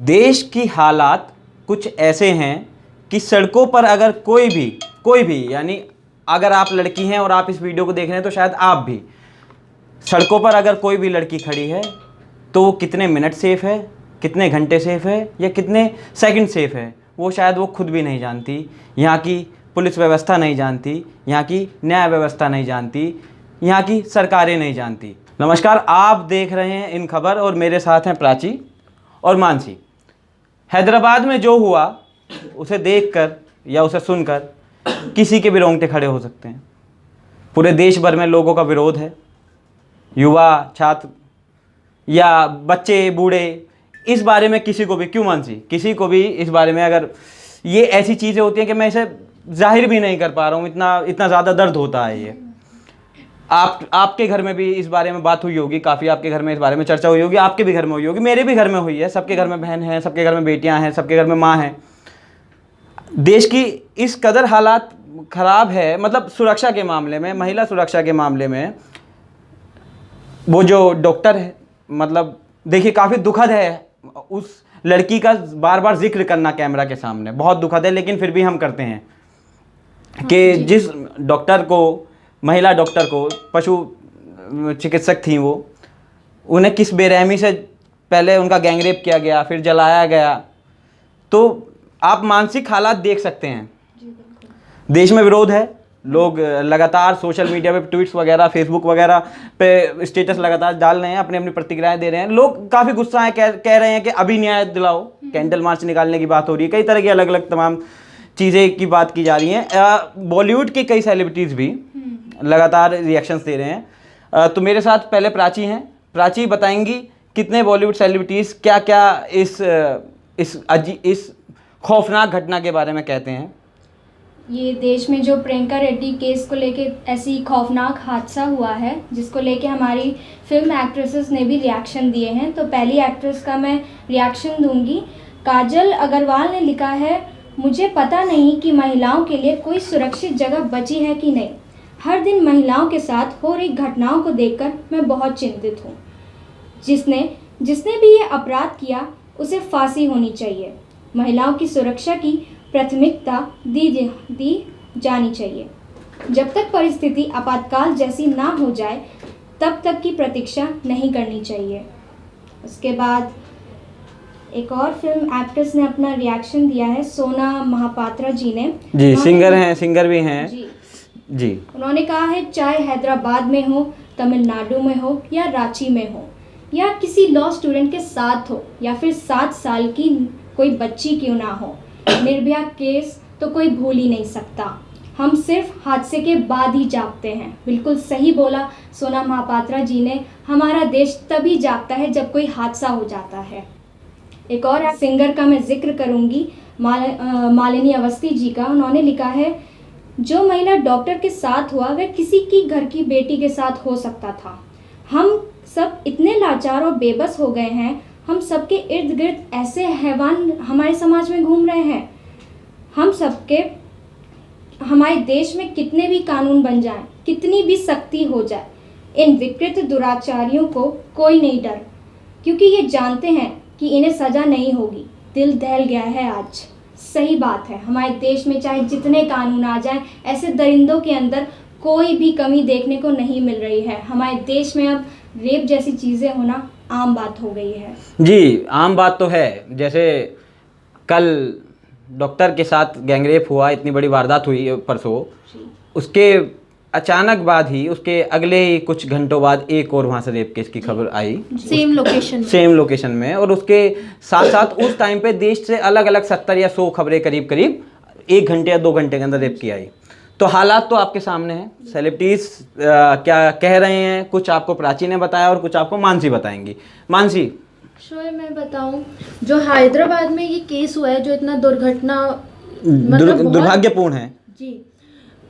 देश की हालात कुछ ऐसे हैं कि सड़कों पर अगर कोई भी यानी अगर आप लड़की हैं और आप इस वीडियो को देख रहे हैं तो शायद आप भी, सड़कों पर अगर कोई भी लड़की खड़ी है तो वो कितने मिनट सेफ़ है, कितने घंटे सेफ़ है या कितने सेकंड सेफ़ है, वो शायद वो खुद भी नहीं जानती। यहाँ की पुलिस व्यवस्था नहीं जानती, यहाँ की न्याय व्यवस्था नहीं जानती, यहाँ की सरकारें नहीं जानती। नमस्कार, आप देख रहे हैं इन खबर और मेरे साथ हैं प्राची और मानसी। हैदराबाद में जो हुआ उसे देखकर या उसे सुनकर किसी के भी रोंगटे खड़े हो सकते हैं। पूरे देश भर में लोगों का विरोध है, युवा, छात्र या बच्चे, बूढ़े, इस बारे में किसी को भी, क्यों मानसी, किसी को भी इस बारे में, अगर ये ऐसी चीज़ें होती हैं कि मैं इसे जाहिर भी नहीं कर पा रहा हूँ, इतना ज़्यादा दर्द होता है ये। आपके घर में भी इस बारे में बात हुई होगी, काफ़ी आपके घर में इस बारे में चर्चा हुई होगी, आपके भी घर में हुई होगी, मेरे भी घर में हुई है, सबके घर में बहन है, सबके घर में बेटियां हैं, सबके घर में माँ हैं। देश की इस कदर हालात ख़राब है, मतलब सुरक्षा के मामले में, महिला सुरक्षा के मामले में। वो जो डॉक्टर है, मतलब देखिए काफ़ी दुखद है उस लड़की का बार बार जिक्र करना कैमरा के सामने, बहुत दुखद है, लेकिन फिर भी हम करते हैं कि जिस डॉक्टर को, महिला डॉक्टर को, पशु चिकित्सक थी वो, उन्हें किस बेरहमी से पहले उनका गैंगरेप किया गया, फिर जलाया गया। तो आप मानसिक हालात देख सकते हैं। देश में विरोध है, लोग लगातार सोशल मीडिया पे ट्वीट्स वगैरह, फेसबुक वगैरह पे स्टेटस लगातार डाल रहे हैं, अपनी अपनी प्रतिक्रियाएं दे रहे हैं। लोग काफ़ी गुस्सा है, कह रहे हैं कि अभी न्याय दिलाओ, कैंडल मार्च निकालने की बात हो रही है, कई तरह की अलग अलग तमाम चीज़ें की बात की जा रही हैं। बॉलीवुड के कई सेलिब्रिटीज़ भी लगातार रिएक्शंस दे रहे हैं। तो मेरे साथ पहले प्राची हैं। प्राची बताएंगी कितने बॉलीवुड सेलिब्रिटीज़ क्या क्या इस खौफनाक घटना के बारे में कहते हैं। ये देश में जो प्रियंका रेड्डी केस को लेके ऐसी खौफनाक हादसा हुआ है, जिसको लेके हमारी फिल्म एक्ट्रेसेस ने भी रिएक्शन दिए हैं। तो पहली एक्ट्रेस का मैं रिएक्शन दूंगी। काजल अग्रवाल ने लिखा है, मुझे पता नहीं कि महिलाओं के लिए कोई सुरक्षित जगह बची है कि नहीं। हर दिन महिलाओं के साथ हो रही घटनाओं को देखकर मैं बहुत चिंतित हूँ। जिसने भी ये अपराध किया उसे फांसी होनी चाहिए। महिलाओं की सुरक्षा की प्राथमिकता दी जानी चाहिए। जब तक परिस्थिति आपातकाल जैसी ना हो जाए तब तक की प्रतीक्षा नहीं करनी चाहिए। उसके बाद एक और फिल्म एक्ट्रेस ने अपना रिएक्शन दिया है, सोना महापात्रा जी ने। जी, सिंगर भी हैं जी। उन्होंने कहा है, चाहे हैदराबाद में हो, तमिलनाडु में हो या रांची में हो, या किसी लॉ स्टूडेंट के साथ हो, या फिर 7 साल की कोई बच्ची क्यों ना हो, निर्भया केस तो कोई भूल ही नहीं सकता। हम सिर्फ हादसे के बाद ही जागते हैं। बिल्कुल सही बोला सोना महापात्रा जी ने। हमारा देश तभी जागता है जब कोई हादसा हो जाता है। एक और सिंगर का मैं जिक्र करूंगी, मालिनी अवस्थी जी का। उन्होंने लिखा है, जो महिला डॉक्टर के साथ हुआ वह किसी की घर की बेटी के साथ हो सकता था। हम सब इतने लाचार और बेबस हो गए हैं। हम सबके इर्द गिर्द ऐसे हैवान हमारे समाज में घूम रहे हैं। हमारे देश में कितने भी कानून बन जाएं, कितनी भी सख्ती हो जाए, इन विकृत दुराचारियों को कोई नहीं डर, क्योंकि ये जानते हैं कि इन्हें सजा नहीं होगी। दिल दहल गया है आज। सही बात है, हमारे देश में चाहे जितने कानून आ जाएं, ऐसे दरिंदों के अंदर कोई भी कमी देखने को नहीं मिल रही है। हमारे देश में अब रेप जैसी चीज़ें होना आम बात हो गई है। जी, आम बात तो है। जैसे कल डॉक्टर के साथ गैंगरेप हुआ, इतनी बड़ी वारदात हुई परसों, उसके अचानक बाद ही, उसके अगले ही कुछ घंटों बाद एक और वहाँ से रेप केस की खबर आई, सेम लोकेशन में। और उसके साथ साथ उस टाइम पे देश से अलग अलग 70 या 100 खबरें करीब 1 घंटे या 2 घंटे के अंदर रेप की आई। तो हालात तो आपके सामने हैं। सेलिब्रिटीज क्या कह रहे हैं, कुछ आपको प्राची ने बताया और कुछ आपको मानसी बताएंगी। मानसी, मैं बताऊं, जो हैदराबाद में ये केस हुआ है, जो इतना दुर्भाग्यपूर्ण है जी,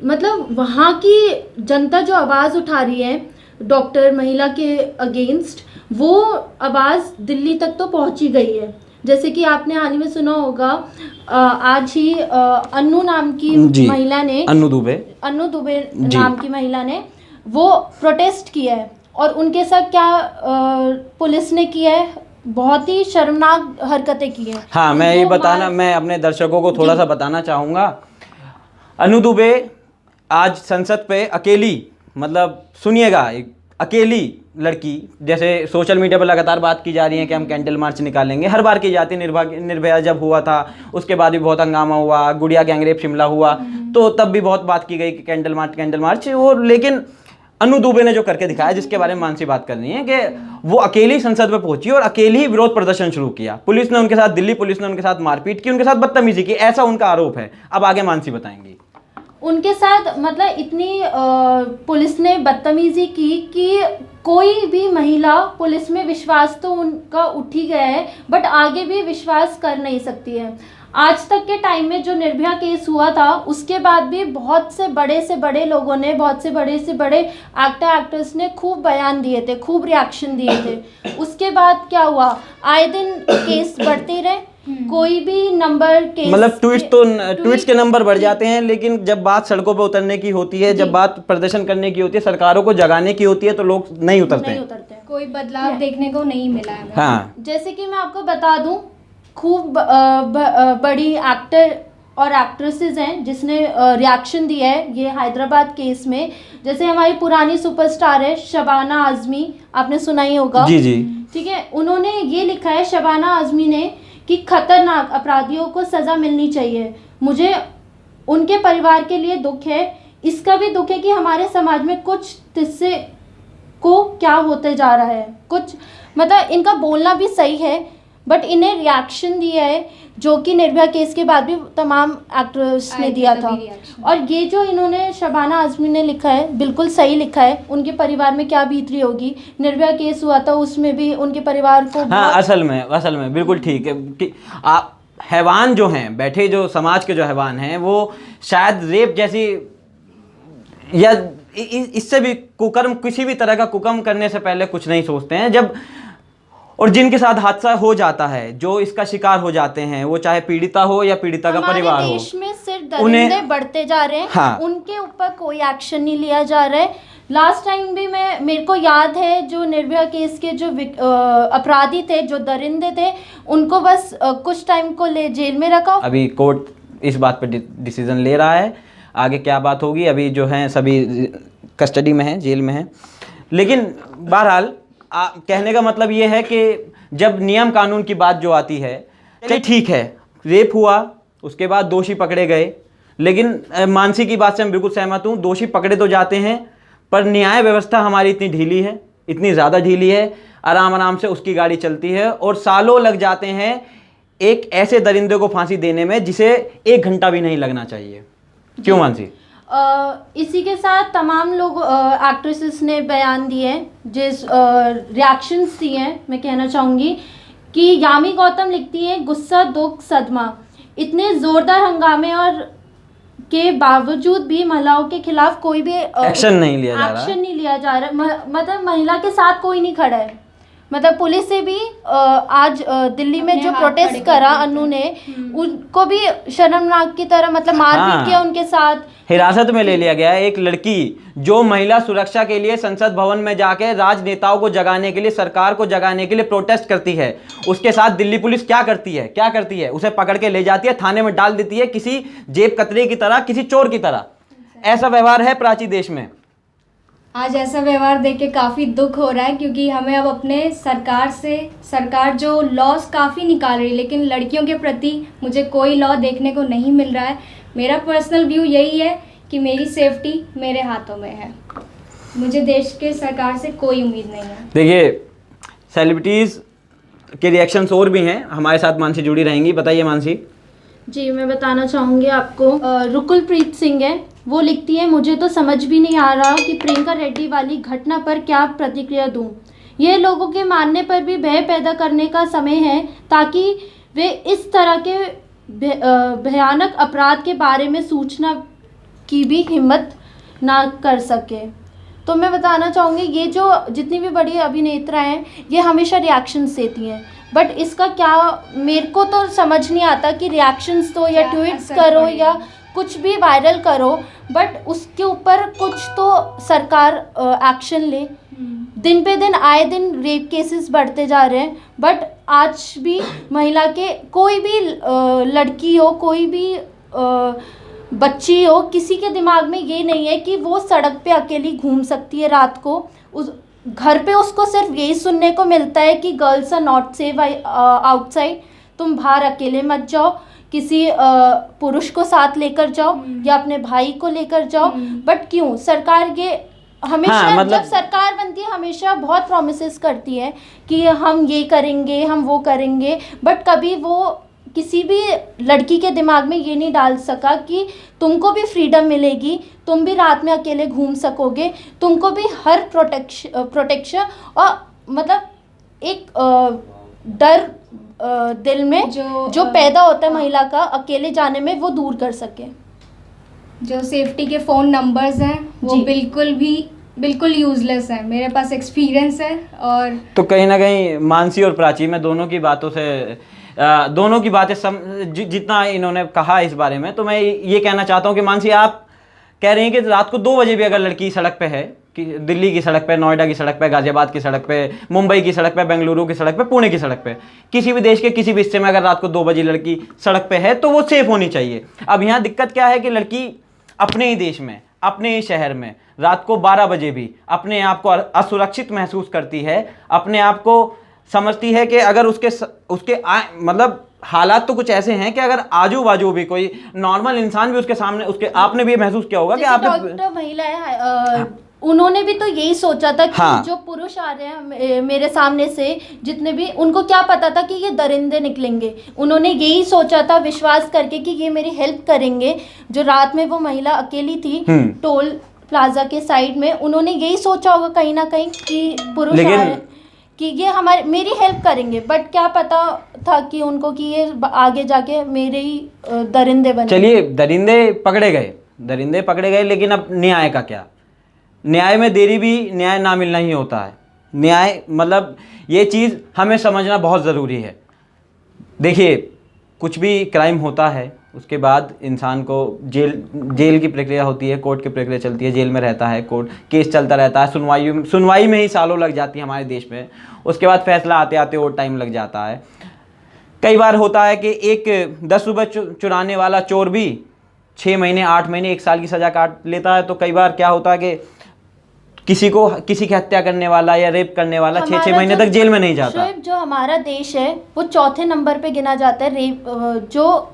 मतलब वहाँ की जनता जो आवाज़ उठा रही है डॉक्टर महिला के अगेंस्ट, वो आवाज़ दिल्ली तक तो पहुँची गई है। जैसे कि आपने हाल ही में सुना होगा, आज ही अन्नू नाम की महिला ने, अन्नू दुबे नाम की महिला ने वो प्रोटेस्ट किया है। और उनके साथ क्या पुलिस ने किया है, बहुत ही शर्मनाक हरकतें की हैं। हाँ, मैं ये उनको बताना, मैं अपने दर्शकों को थोड़ा सा बताना चाहूँगा। अनु दुबे आज संसद पे अकेली, मतलब सुनिएगा, एक अकेली लड़की, जैसे सोशल मीडिया पर लगातार बात की जा रही है कि हम कैंडल मार्च निकालेंगे, हर बार की जाती है। निर्भया जब हुआ था उसके बाद भी बहुत हंगामा हुआ, गुड़िया गैंगरेप शिमला हुआ तो तब भी बहुत बात की गई कि कैंडल मार्च वो, लेकिन अनु दुबे ने जो करके दिखाया, जिसके बारे में मानसी बात कर रही है, कि वो अकेली संसद में पहुंची और अकेली ही विरोध प्रदर्शन शुरू किया। पुलिस ने उनके साथ, दिल्ली पुलिस ने उनके साथ मारपीट की, उनके साथ बदतमीजी की, ऐसा उनका आरोप है। अब आगे मानसी बताएंगी। उनके साथ मतलब इतनी पुलिस ने बदतमीजी की कि कोई भी महिला, पुलिस में विश्वास तो उनका उठ ही गया है, बट आगे भी विश्वास कर नहीं सकती है। आज तक के टाइम में जो निर्भया केस हुआ था, उसके बाद भी बहुत से बड़े लोगों ने, बहुत से बड़े एक्टर एक्ट्रेस ने खूब बयान दिए थे, खूब रिएक्शन दिए थे। उसके बाद क्या हुआ, आए दिन केस बढ़ते रहे, कोई भी नंबर केस, मतलब ट्वीट्स के नंबर बढ़ जाते हैं, लेकिन जब बात सड़कों पर उतरने की होती है, जब बात प्रदर्शन करने की होती है, सरकारों को जगाने की होती है, तो लोग नहीं उतरते हैं। कोई बदलाव देखने को नहीं मिला है। हाँ, जैसे कि मैं आपको बता दूं, खूब बड़ी एक्टर और एक्ट्रेसेस हैं जिसने रिएक्शन दिया है ये हैदराबाद केस में। जैसे हमारी पुरानी सुपरस्टार है शबाना आजमी, आपने सुना ही होगा। जी जी, ठीक है, उन्होंने ये लिखा है, शबाना आजमी ने, कि खतरनाक अपराधियों को सज़ा मिलनी चाहिए। मुझे उनके परिवार के लिए दुख है, इसका भी दुख है कि हमारे समाज में कुछ हिस्से को क्या होते जा रहा है। कुछ मतलब इनका बोलना भी सही है, बट इन्हें रिएक्शन दिया है जो कि निर्भया केस के बाद भी तमाम एक्ट्रेस ने दिया था। और ये जो इन्होंने शबाना आजमी ने लिखा है, बिल्कुल सही लिखा है। उनके परिवार में क्या बीत रही होगी, निर्भया केस हुआ था उसमें भी उनके परिवार को हाँ, असल में बिल्कुल ठीक है कि आप हैवान जो हैं बैठे, जो समाज के जो हैवान हैं, वो शायद रेप जैसी या इससे भी कुकर्म, किसी भी तरह का कुकर्म करने से पहले कुछ नहीं सोचते हैं। जब और जिनके साथ हादसा हो जाता है, जो इसका शिकार हो जाते हैं, वो चाहे पीड़िता हो या पीड़िता का परिवार हो, देश में सिर्फ दरिंदे बढ़ते जा रहे हैं। हाँ, उनके ऊपर कोई एक्शन नहीं लिया जा रहा है। लास्ट टाइम भी मेरे को याद है, जो निर्भया केस के जो अपराधी थे, जो दरिंदे थे, उनको बस कुछ टाइम को ले जेल में रखा। अभी कोर्ट इस बात पर डिसीजन ले रहा है, आगे क्या बात होगी। अभी जो हैं सभी कस्टडी में हैं, जेल में हैं। लेकिन बहरहाल कहने का मतलब ये है कि जब नियम कानून की बात जो आती है, चलिए ठीक है, रेप हुआ, उसके बाद दोषी पकड़े गए, लेकिन मानसी की बात से मैं बिल्कुल सहमत हूँ, दोषी पकड़े तो जाते हैं, पर न्याय व्यवस्था हमारी इतनी ढीली है, इतनी ज़्यादा ढीली है, आराम से उसकी गाड़ी चलती है और सालों लग जाते हैं एक ऐसे दरिंदे को फांसी देने में जिसे 1 घंटा भी नहीं लगना चाहिए। क्यों मानसी? इसी के साथ तमाम लोग एक्ट्रेसेस ने बयान दिए हैं, जिस रिएक्शंस दिए हैं। मैं कहना चाहूँगी कि यामी गौतम लिखती हैं, गुस्सा, दुख, सदमा, इतने ज़ोरदार हंगामे और के बावजूद भी महिलाओं के खिलाफ कोई भी एक्शन नहीं लिया जा रहा। मतलब महिला के साथ कोई नहीं खड़ा है। मतलब पुलिस से भी आज दिल्ली में जो प्रोटेस्ट करा अनु ने, उनको भी शर्मनाक की तरह मतलब मारपीट किया, उनके साथ हिरासत में ले लिया गया है। एक लड़की जो महिला सुरक्षा के लिए संसद भवन में जाके राजनेताओं को जगाने के लिए, सरकार को जगाने के लिए प्रोटेस्ट करती है, उसके साथ दिल्ली पुलिस क्या करती है? उसे पकड़ के ले जाती है, थाने में डाल देती है, किसी जेब कतरे की तरह, किसी चोर की तरह। ऐसा व्यवहार है प्राची देश में। आज ऐसा व्यवहार देख के काफ़ी दुख हो रहा है, क्योंकि हमें अब अपने सरकार जो लॉस काफ़ी निकाल रही है, लेकिन लड़कियों के प्रति मुझे कोई लॉ देखने को नहीं मिल रहा है। मेरा पर्सनल व्यू यही है कि मेरी सेफ्टी मेरे हाथों में है, मुझे देश के सरकार से कोई उम्मीद नहीं है। देखिए, सेलिब्रिटीज़ के रिएक्शंस और भी हैं, हमारे साथ मानसी जुड़ी रहेंगी। बताइए मानसी। जी, मैं बताना चाहूँगी आपको, रुकुलप्रीत सिंह है, वो लिखती है, मुझे तो समझ भी नहीं आ रहा कि प्रियंका रेड्डी वाली घटना पर क्या प्रतिक्रिया दूं। यह लोगों के मानने पर भी भय पैदा करने का समय है, ताकि वे इस तरह के भयानक अपराध के बारे में सूचना की भी हिम्मत ना कर सके। तो मैं बताना चाहूँगी, ये जो जितनी भी बड़ी अभिनेता हैं, ये हमेशा रिएक्शंस देती हैं, बट इसका क्या, मेरे को तो समझ नहीं आता कि रिएक्शंस दो या ट्वीट्स करो या कुछ भी वायरल करो, बट उसके ऊपर कुछ तो सरकार एक्शन ले। दिन पे दिन आए दिन रेप केसेस बढ़ते जा रहे हैं, बट आज भी महिला के कोई भी लड़की हो, कोई भी बच्ची हो, किसी के दिमाग में ये नहीं है कि वो सड़क पे अकेली घूम सकती है रात को। उस घर पे उसको सिर्फ यही सुनने को मिलता है कि girls are not safe outside, तुम बाहर अकेले मत जाओ, किसी पुरुष को साथ लेकर जाओ या अपने भाई को लेकर जाओ। बट क्यों सरकार ये हमेशा जब सरकार बनती है हमेशा बहुत प्रोमिसेस करती है कि हम ये करेंगे, हम वो करेंगे, बट कभी वो किसी भी लड़की के दिमाग में ये नहीं डाल सका कि तुमको भी फ्रीडम मिलेगी, तुम भी रात में अकेले घूम सकोगे, तुमको भी हर प्रोटेक्शन और मतलब एक डर दिल में जो पैदा होता है महिला का अकेले जाने में, वो दूर कर सके। जो सेफ्टी के फ़ोन नंबर्स हैं वो बिल्कुल यूज़लेस है। मेरे पास एक्सपीरियंस है। और तो कहीं ना कहीं मानसी और प्राची, मैं दोनों की बातों से दोनों की बातें जितना इन्होंने कहा इस बारे में, तो मैं ये कहना चाहता हूँ कि मानसी, आप कह रही हैं कि रात को 2 बजे भी अगर लड़की सड़क पे है, कि दिल्ली की सड़क पे, नोएडा की सड़क पे, गाजियाबाद की सड़क पे, मुंबई की सड़क पे, बेंगलुरु की सड़क पे, पुणे की सड़क पे, किसी भी देश के किसी भी हिस्से में अगर रात को 2 बजे लड़की सड़क पे है तो वो सेफ होनी चाहिए। अब यहाँ दिक्कत क्या है कि लड़की अपने ही देश में, अपने ही शहर में रात को 12 बजे भी अपने आप को असुरक्षित महसूस करती है, अपने आप को समझती है कि अगर उसके मतलब हालात तो कुछ ऐसे हैं कि अगर आजू बाजू भी कोई नॉर्मल इंसान भी उसके सामने, उसके आपने भी महसूस किया होगा कि आपने डॉक्टर महिला है, उन्होंने भी तो यही सोचा था कि जो पुरुष आ रहे हैं मेरे सामने से, जितने भी, उनको क्या पता था कि ये दरिंदे निकलेंगे। उन्होंने यही सोचा था विश्वास करके कि ये मेरी हेल्प करेंगे। जो रात में वो महिला अकेली थी टोल प्लाजा के साइड में, उन्होंने यही सोचा होगा कहीं ना कहीं कि पुरुष आ रहे हैं कि ये मेरी हेल्प करेंगे। बट क्या पता था कि उनको कि ये आगे जाके मेरे ही दरिंदे बने। चलिए, दरिंदे पकड़े गए, लेकिन अब न्याय का क्या? न्याय में देरी भी न्याय ना मिलना ही होता है। न्याय मतलब ये चीज़ हमें समझना बहुत ज़रूरी है। देखिए, कुछ भी क्राइम होता है उसके बाद इंसान को जेल की प्रक्रिया होती है, कोर्ट की प्रक्रिया चलती है, जेल में रहता है, कोर्ट केस चलता रहता है, सुनवाई में ही सालों लग जाती है हमारे देश में। उसके बाद फैसला आते आते और टाइम लग जाता है। कई बार होता है कि एक 10 रुपये चुराने वाला चोर भी 6 महीने, 8 महीने, 1 साल की सज़ा काट लेता है। तो कई बार क्या होता है कि किसी की हत्या करने वाला या रेप करने वाला 6-6 महीने तक जेल में नहीं जाता। जो हमारा देश है वो 4थे नंबर पे गिना जाता है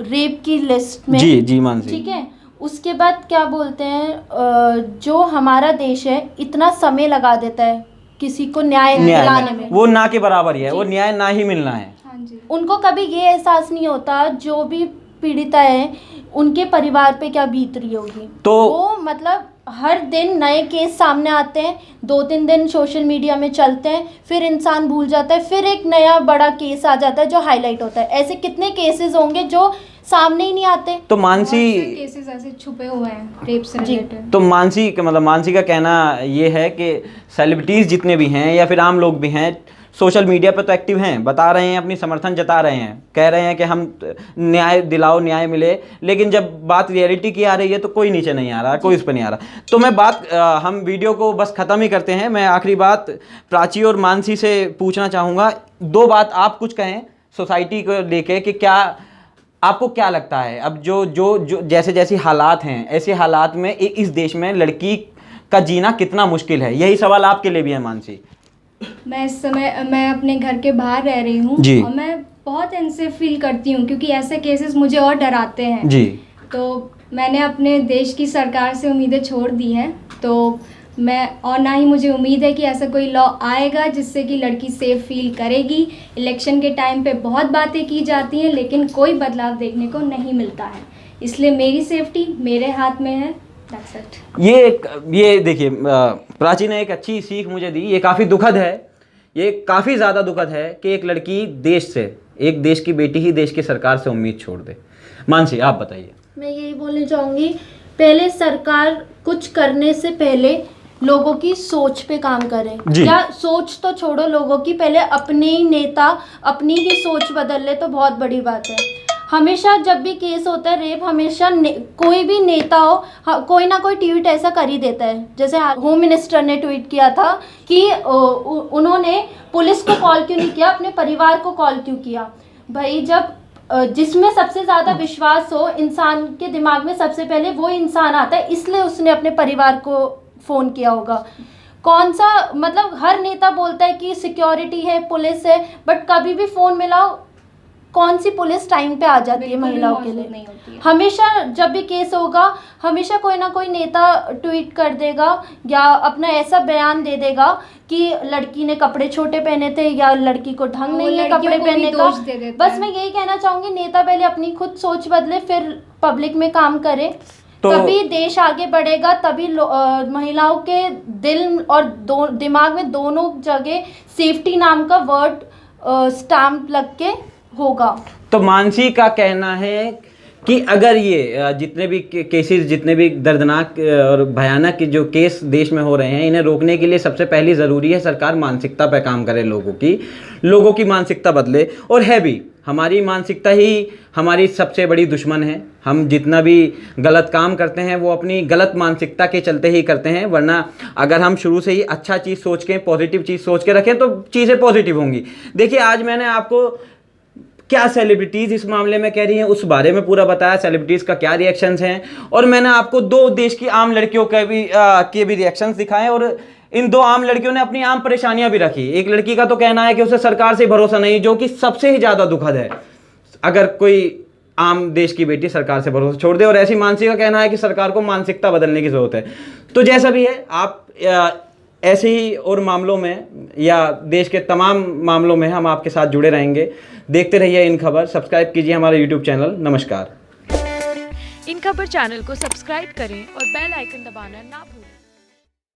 रेप की लिस्ट में। जी मानसी, ठीक है। उसके बाद क्या बोलते हैं, जो हमारा देश है इतना समय लगा देता है किसी को न्याय दिलाने में, वो ना के बराबर ही है, वो न्याय ना ही मिलना है। उनको कभी ये एहसास नहीं होता जो भी पीड़िता है उनके परिवार पे क्या बीत रही होगी। तो वो मतलब हर दिन नए केस सामने आते हैं, 2-3 दिन सोशल मीडिया में चलते हैं, फिर इंसान भूल जाता है, फिर एक नया बड़ा केस आ जाता है जो हाईलाइट होता है। ऐसे कितने केसेस होंगे जो सामने ही नहीं आते। तो मानसी केसेस ऐसे छुपे हुए हैं रेप से रिलेटेड। तो मानसी का कहना ये है कि सेलिब्रिटीज़ जितने भी हैं या फिर आम लोग भी हैं, सोशल मीडिया पर तो एक्टिव हैं, बता रहे हैं, अपनी समर्थन जता रहे हैं, कह रहे हैं कि हम न्याय दिलाओ, न्याय मिले, लेकिन जब बात रियलिटी की आ रही है तो कोई नीचे नहीं आ रहा, कोई उस पर नहीं आ रहा। तो मैं हम वीडियो को बस ख़त्म ही करते हैं। मैं आखिरी बात प्राची और मानसी से पूछना चाहूँगा, 2 बात आप कुछ कहें सोसाइटी को लेके कि क्या आपको क्या लगता है अब जो जैसे हालात हैं, ऐसे हालात में इस देश में लड़की का जीना कितना मुश्किल है? यही सवाल आपके लिए भी है मानसी। मैं इस समय मैं अपने घर के बाहर रह रही हूँ और मैं बहुत अनसेफ फील करती हूँ क्योंकि ऐसे केसेस मुझे और डराते हैं जी। तो मैंने अपने देश की सरकार से उम्मीदें छोड़ दी हैं, तो मैं और ना ही मुझे उम्मीद है कि ऐसा कोई लॉ आएगा जिससे कि लड़की सेफ फील करेगी। इलेक्शन के टाइम पे बहुत बातें की जाती हैं लेकिन कोई बदलाव देखने को नहीं मिलता है, इसलिए मेरी सेफ्टी मेरे हाथ में है। ये देखिए, प्राची ने एक अच्छी सीख मुझे दी। ये काफ़ी दुखद है, ये काफ़ी ज़्यादा दुखद है कि एक लड़की एक देश की बेटी ही देश की सरकार से उम्मीद छोड़ दे। मानसी, आप बताइए। मैं यही बोलना चाहूँगी, पहले सरकार कुछ करने से पहले लोगों की सोच पे काम करें। या सोच तो छोड़ो लोगों की, पहले अपने ही नेता अपनी ही सोच बदल ले तो बहुत बड़ी बात है। हमेशा जब भी केस होता है रेप, हमेशा कोई भी नेता हो, कोई ना कोई ट्वीट ऐसा कर ही देता है। जैसे होम मिनिस्टर ने ट्वीट किया था कि उन्होंने पुलिस को कॉल क्यों नहीं किया, अपने परिवार को कॉल क्यों किया। भाई जब जिसमें सबसे ज़्यादा विश्वास हो इंसान के दिमाग में, सबसे पहले वो इंसान आता है, इसलिए उसने अपने परिवार को फ़ोन किया होगा। कौन सा मतलब हर नेता बोलता है कि सिक्योरिटी है, पुलिस है, बट कभी भी फ़ोन मिलाओ, कौन सी पुलिस टाइम पे आ जाती है महिलाओं के लिए? नहीं होती है। हमेशा जब भी केस होगा, हमेशा कोई ना कोई नेता ट्वीट कर देगा या अपना ऐसा बयान दे देगा कि लड़की ने कपड़े छोटे पहने थे या लड़की को ढंग नहीं है कपड़े पहनने का। बस मैं यही कहना चाहूँगी, नेता पहले अपनी खुद सोच बदले, फिर पब्लिक में काम करे, तभी देश आगे बढ़ेगा, तभी महिलाओं के दिल और दिमाग में दोनों जगह सेफ्टी नाम का वर्ड स्टैम्प लग के होगा। तो मानसी का कहना है कि अगर ये जितने भी केसेस, जितने भी दर्दनाक और भयानक जो केस देश में हो रहे हैं, इन्हें रोकने के लिए सबसे पहली ज़रूरी है सरकार मानसिकता पर काम करे, लोगों की मानसिकता बदले। और है भी, हमारी मानसिकता ही हमारी सबसे बड़ी दुश्मन है। हम जितना भी गलत काम करते हैं वो अपनी गलत मानसिकता के चलते ही करते हैं, वरना अगर हम शुरू से ही अच्छा चीज़ सोच के, पॉजिटिव चीज़ सोच के रखें तो चीज़ें पॉजिटिव होंगी। देखिए, आज मैंने आपको क्या सेलिब्रिटीज़ इस मामले में कह रही हैं उस बारे में पूरा बताया, सेलिब्रिटीज़ का क्या रिएक्शंस हैं, और मैंने आपको 2 देश की आम लड़कियों के भी रिएक्शंस दिखाए, और इन 2 आम लड़कियों ने अपनी आम परेशानियां भी रखी। एक लड़की का तो कहना है कि उसे सरकार से भरोसा नहीं, जो कि सबसे ही ज़्यादा दुखद है। अगर कोई आम देश की बेटी सरकार से भरोसा छोड़ दे, और ऐसी मानसी का कहना है कि सरकार को मानसिकता बदलने की ज़रूरत है। तो जैसा भी है, आप ऐसे ही और मामलों में या देश के तमाम मामलों में हम आपके साथ जुड़े रहेंगे। देखते रहिए इन खबर, सब्सक्राइब कीजिए हमारा यूट्यूब चैनल। नमस्कार। इन खबर चैनल को सब्सक्राइब करें और बेल आइकन दबाना ना भूलें।